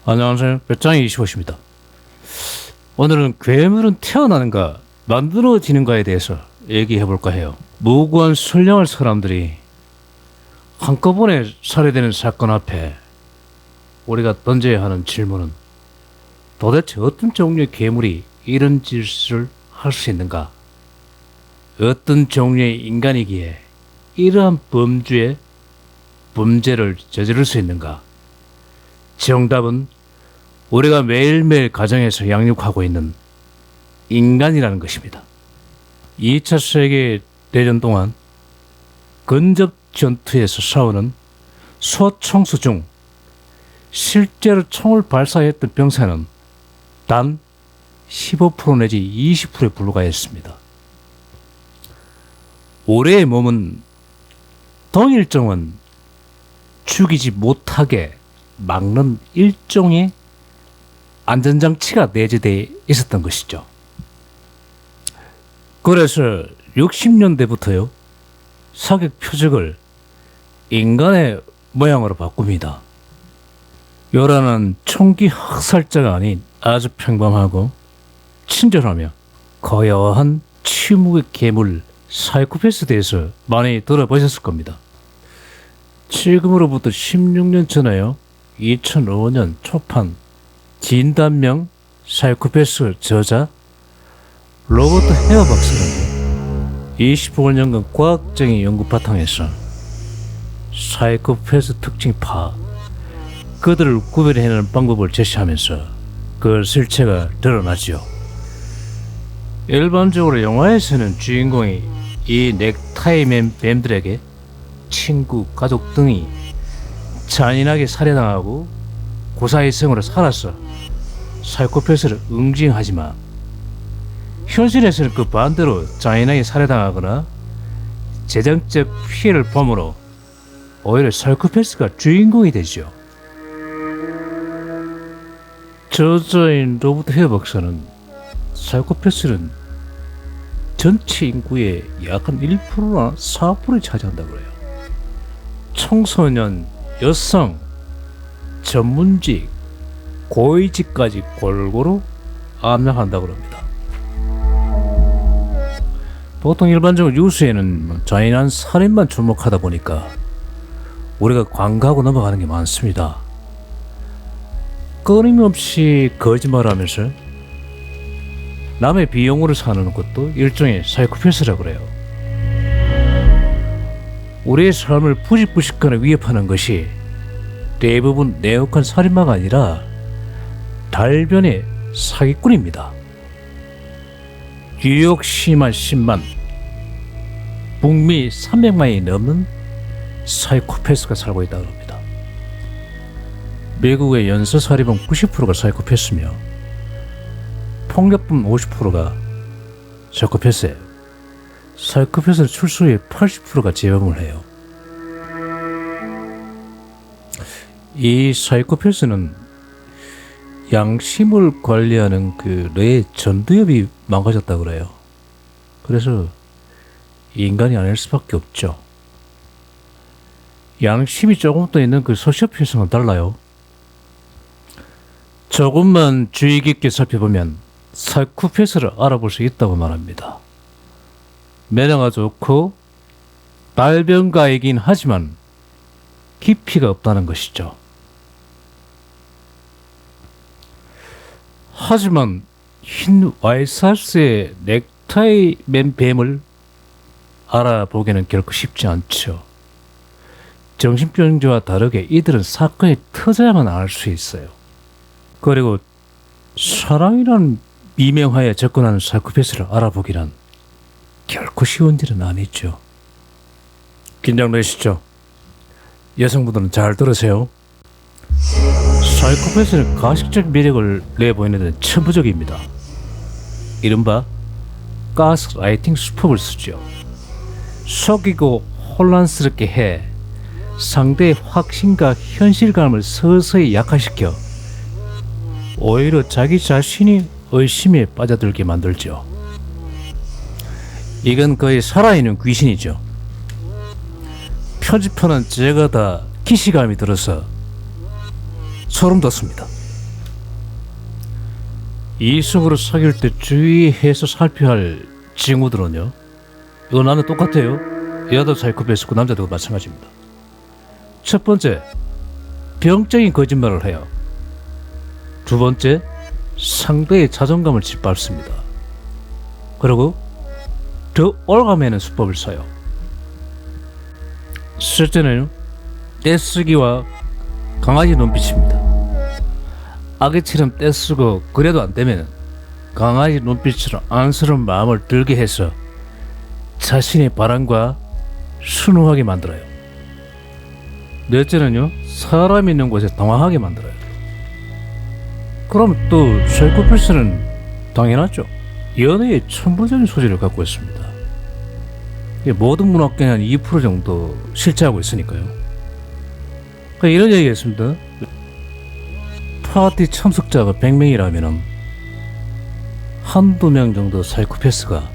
안녕하세요. 배짱이 25입니다. 오늘은 괴물은 태어나는가 만들어지는가에 대해서 얘기해 볼까 해요. 무고한 선량한 사람들이 한꺼번에 살해되는 사건 앞에 우리가 던져야 하는 질문은 도대체 어떤 종류의 괴물이 이런 짓을 할 수 있는가? 어떤 종류의 인간이기에 이러한 범죄를 저지를 수 있는가? 정답은 우리가 매일매일 가정에서 양육하고 있는 인간이라는 것입니다. 2차 세계대전 동안 근접 전투에서 싸우는 소총수 중 실제로 총을 발사했던 병사는 단 15% 내지 20%에 불과했습니다. 우리의 몸은 동일종은 죽이지 못하게 막는 일종의 안전장치가 내재되어 있었던 것이죠. 그래서 60년대부터요, 사격 표적을 인간의 모양으로 바꿉니다. 요란한 총기 학살자가 아닌 아주 평범하고 친절하며 고요한 침묵의 괴물 사이코패스에 대해서 많이 들어보셨을 겁니다. 지금으로부터 16년 전에요, 2005년 초판 진단명 사이코패스 저자 로버트 헤어 박사는 25년간 과학적인 연구 바탕에서 사이코패스 특징 파악, 그들을 구별해내는 방법을 제시하면서 그 실체가 드러나지요. 일반적으로 영화에서는 주인공이 이 넥타이맨 뱀들에게 친구, 가족 등이 잔인하게 살해당하고 고사의성으로 살아서 사이코패스를 응징하지만 현실에서는 그 반대로 잔인하게 살해당하거나 재정적 피해를 범으로 오히려 사이코패스가 주인공이 되죠. 저자인 로버트 헤어 박사는 사이코패스는 전체 인구의 약 한 1%나 4%를 차지한다고 해요. 청소년, 여성, 전문직, 고위직까지 골고루 압력한다고 합니다. 보통 일반적으로 뉴스에는 잔인한 살인만 주목하다 보니까 우리가 관가하고 넘어가는 게 많습니다. 끊임없이 거짓말하면서 남의 비용으로 사는 것도 일종의 사이코패스라고 그래요. 우리의 삶을 부직부직하게 위협하는 것이 대부분 내역한 살인마가 아니라 달변의 사기꾼입니다. 뉴욕시만 10만, 북미 300만이 넘는 사이코패스가 살고 있다고 합니다. 미국의 연쇄살인범 90%가 사이코패스며 폭력범 50%가 사이코패스예요. 사이코패스 출소의 80%가 재범을 해요. 이 사이코패스는 양심을 관리하는 그 뇌의 전두엽이 망가졌다고 그래요. 그래서 인간이 아닐 수밖에 없죠. 양심이 조금 더 있는 그 소시오패스는 달라요. 조금만 주의 깊게 살펴보면 사이코패스를 알아볼 수 있다고 말합니다. 매너가 좋고 달변가이긴 하지만 깊이가 없다는 것이죠. 하지만 흰 와이사스의 넥타이 맨 뱀을 알아보기는 결코 쉽지 않죠. 정신병자와 다르게 이들은 사건이 터져야만 알 수 있어요. 그리고 사랑이라는 미명하에 접근하는 사이코패스를 알아보기란 결코 쉬운 일은 아니죠. 긴장되시죠? 여성분들은 잘 들으세요. 사이코패스는 가식적 매력을 내보이는 데는 천부적입니다. 이른바 가스라이팅 수법을 쓰죠. 속이고 혼란스럽게 해 상대의 확신과 현실감을 서서히 약화시켜 오히려 자기 자신이 의심에 빠져들게 만들죠. 이건 거의 살아있는 귀신이죠. 표지판은 제가 다 기시감이 들어서 소름 돋습니다. 이성으로 사귈 때 주의해서 살펴야 할 징후들은요, 이거 나는 똑같아요. 여자도 사이코패스고 남자도 마찬가지입니다. 첫 번째, 병적인 거짓말을 해요. 두 번째, 상대의 자존감을 짓밟습니다. 그리고 더 올가매는 수법을 써요. 실제는 떼쓰기와 강아지 눈빛입니다. 아기처럼 떼쓰고 그래도 안 되면 강아지 눈빛처럼 안쓰러운 마음을 들게 해서 자신의 바람과 순응하게 만들어요. 넷째는요, 사람 있는 곳에 당황하게 만들어요. 그럼 또 사이코패스는 당연하죠. 연애에 천부적인 소질을 갖고 있습니다. 모든 문학계는 한 2% 정도 실제하고 있으니까요. 그러니까 이런 얘기가 있습니다. 파티 참석자가 100명이라면 한두 명 정도 사이코패스가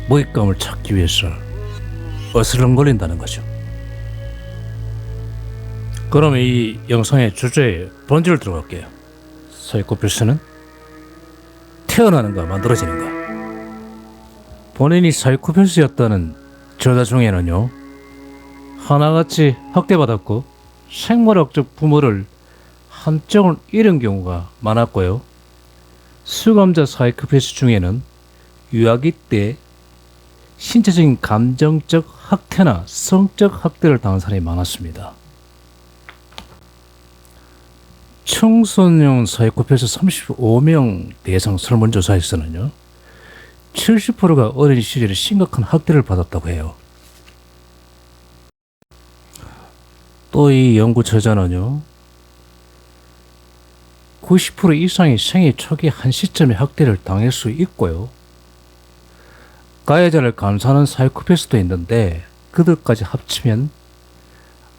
먹잇감을 찾기 위해서 어슬렁거린다는 거죠. 그러면 이 영상의 주제에 본질을 들어갈게요. 사이코패스는 태어나는가 만들어지는가? 본인이 사이코패스였다는 저자 중에는요, 하나같이 학대받았고 생물학적 부모를 한쪽을 잃은 경우가 많았고요. 수감자 사이코패스 중에는 유아기 때 신체적인 감정적 학대나 성적 학대를 당한 사람이 많았습니다. 청소년 사이코패스 35명 대상 설문조사에서는요, 70%가 어린 시절에 심각한 학대를 받았다고 해요. 또 이 연구 저자는요, 90% 이상이 생애 초기 한 시점에 학대를 당할 수 있고요. 가해자를 감싸는 사이코패스도 있는데 그들까지 합치면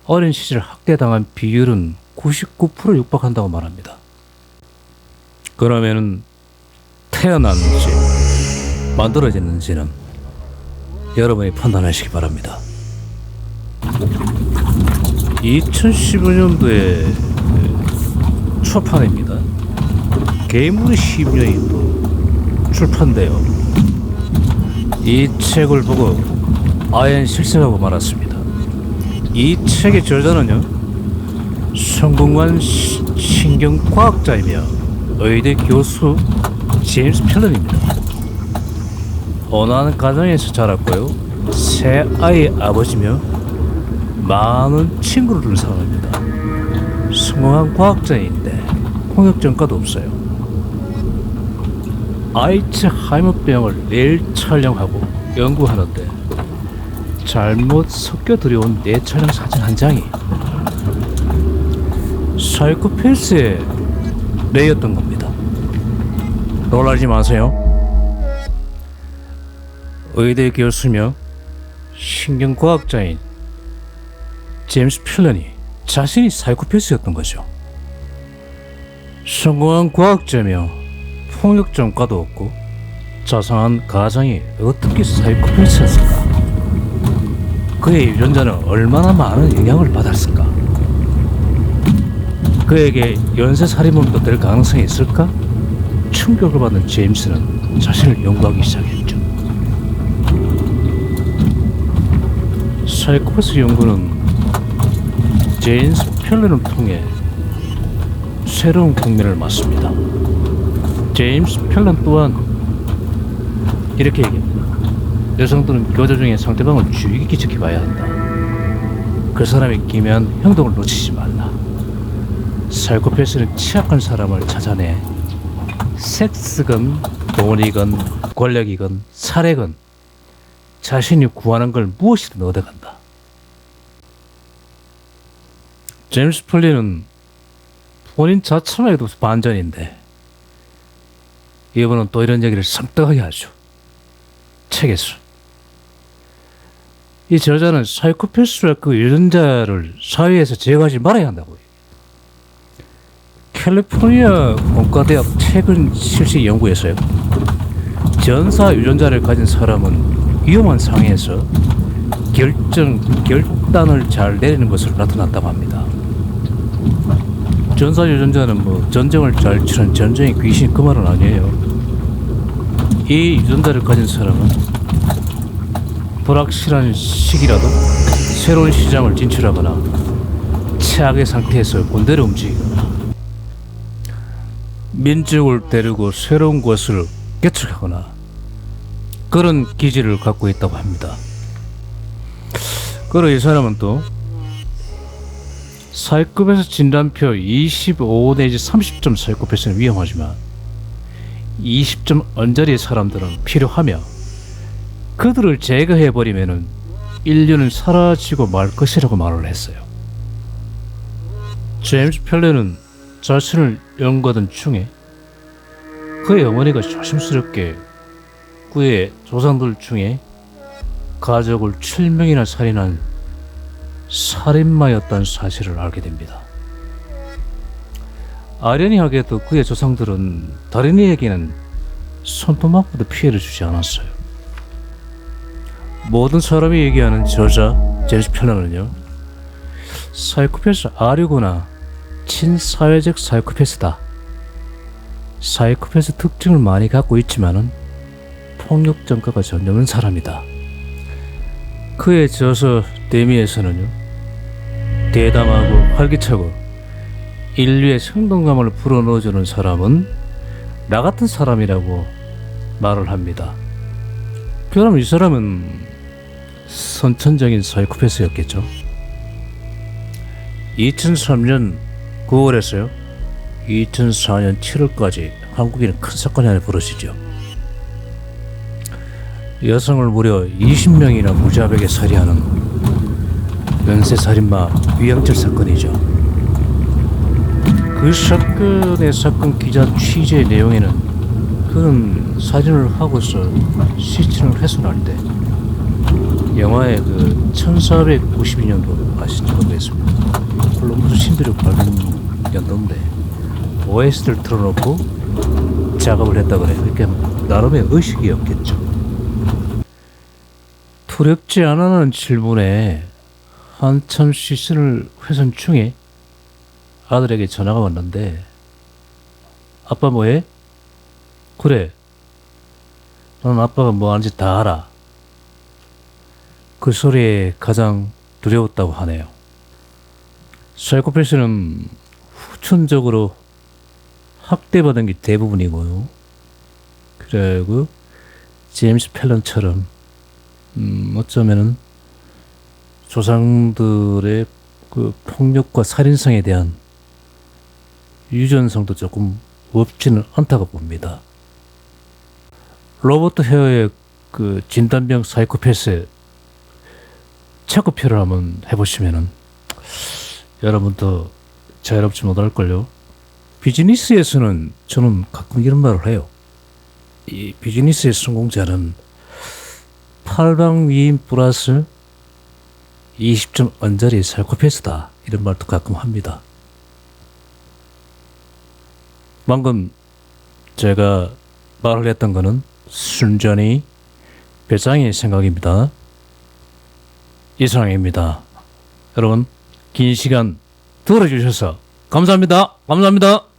어린 시절 학대당한 비율은 99% 육박한다고 말합니다. 그러면은 태어났는지 만들어졌는지는 여러분이 판단하시기 바랍니다. 2015년도에 초판입니다. 괴물 심려인도 출판돼요. 이 책을 보고 아연 실색하고 말았습니다. 이 책의 저자는요, 성공한 신경과학자이며 의대 교수 제임스 필런입니다. 온화한 가정에서 자랐고요, 세 아이의 아버지며 많은 친구를 둔 사람입니다. 성공한 과학자인데 홍역 전과도 없어요. 알츠하이머병을 매일 촬영하고 연구하는데 잘못 섞여 들여온 내 촬영 사진 한 장이 사이코패스의 뇌였던 겁니다. 놀라지 마세요. 의대 교수며 신경과학자인 제임스 필런이 자신이 사이코패스였던 거죠. 성공한 과학자며 폭력 전과도 없고 자상한 가장이 어떻게 사이코패스였을까? 그의 유전자는 얼마나 많은 영향을 받았을까? 그에게 연쇄살인범도 될 가능성이 있을까? 충격을 받은 제임스는 자신을 연구하기 시작했죠. 사이코패스 연구는 제임스 필런을 통해 새로운 국면을 맞습니다. 제임스 필런 또한 이렇게 얘기합니다. 여성들은 교제 중에 상대방을 주의 깊게 지켜봐야 한다. 그 사람이 기묘한 행동을 놓치지 말라. 사이코패스는 취약한 사람을 찾아내 섹스건 돈이건 권력이건 살해건 자신이 구하는 걸 무엇이든 얻어간다. 제임스 필런은 본인 자처만 해도 반전인데 이분은 또 이런 얘기를 섬뜩하게 하죠. 책에서. 이 저자는 사이코패스와 그 유전자를 사회에서 제거하지 말아야 한다고. 캘리포니아 공과대학 최근 실시 연구에서요, 전사 유전자를 가진 사람은 위험한 상황에서 결단을 잘 내리는 것으로 나타났다고 합니다. 전사유전자는 뭐 전쟁을 잘 치는 전쟁의 귀신 그 말은 아니에요. 이 유전자를 가진 사람은 불확실한 시기라도 새로운 시장을 진출하거나 최악의 상태에서 군대를 움직이거나 민족을 데리고 새로운 곳을 개척하거나 그런 기질을 갖고 있다고 합니다. 그리고 이 사람은 또 사이코패스 진단표 25 내지 30점 사이코패스는 위험하지만 20점 언저리의 사람들은 필요하며 그들을 제거해버리면 인류는 사라지고 말 것이라고 말을 했어요. 제임스 펠레는 자신을 연구하던 중에 그의 어머니가 조심스럽게 그의 조상들 중에 가족을 7명이나 살인한 살인마였다는 사실을 알게 됩니다. 아이러니하게도 그의 조상들은 다른 이에게는 손톱만큼도 피해를 주지 않았어요. 모든 사람이 얘기하는 저자 제임스 펠러는요, 사이코패스 R이구나, 친사회적 사이코패스다. 사이코패스 특징을 많이 갖고 있지만은 폭력 전과가 전혀 없는 사람이다. 그의 저서 데미에서는요, 대담하고 활기차고 인류의 생동감을 불어넣어주는 사람은 나 같은 사람이라고 말을 합니다. 그럼 이 사람은 선천적인 사이코패스였겠죠. 2003년 9월에서요 2004년 7월까지 한국에는 큰 사건이 하나 벌어지죠. 여성을 무려 20명이나 무자백에 살해하는 연쇄살인마 위양죄 사건이죠. 그 사건의 사건 기자 취재 내용에는 그는 사진을 하고서 시신을 훼손할 때 영화의 그 1492년도 아시죠? 모르겠습니다. 콜럼버스 신비록 발견 연도인데 OST를 틀어놓고 작업을 했다 그래요. 그러니까 나름의 의식이 없겠죠. 두렵지 않아라는 질문에 한참 시신을 훼손 중에 아들에게 전화가 왔는데, 아빠 뭐해? 그래, 넌 아빠가 뭐 하는지 다 알아. 그 소리에 가장 두려웠다고 하네요. 사이코패스는 후천적으로 학대받은 게 대부분이고요. 그리고 제임스 펠런처럼 어쩌면은 조상들의 그 폭력과 살인성에 대한 유전성도 조금 없지는 않다고 봅니다. 로버트 헤어의 그 진단병 사이코패스 체크표를 한번 해보시면은 여러분도 자유롭지 못할걸요. 비즈니스에서는 저는 가끔 이런 말을 해요. 이 비즈니스의 성공자는 팔방미인 플러스 20점 언저리 사이코패스다, 이런 말도 가끔 합니다. 방금 제가 말을 했던 거는 순전히 배짱의 생각입니다. 이상입니다. 여러분 긴 시간 들어주셔서 감사합니다. 감사합니다.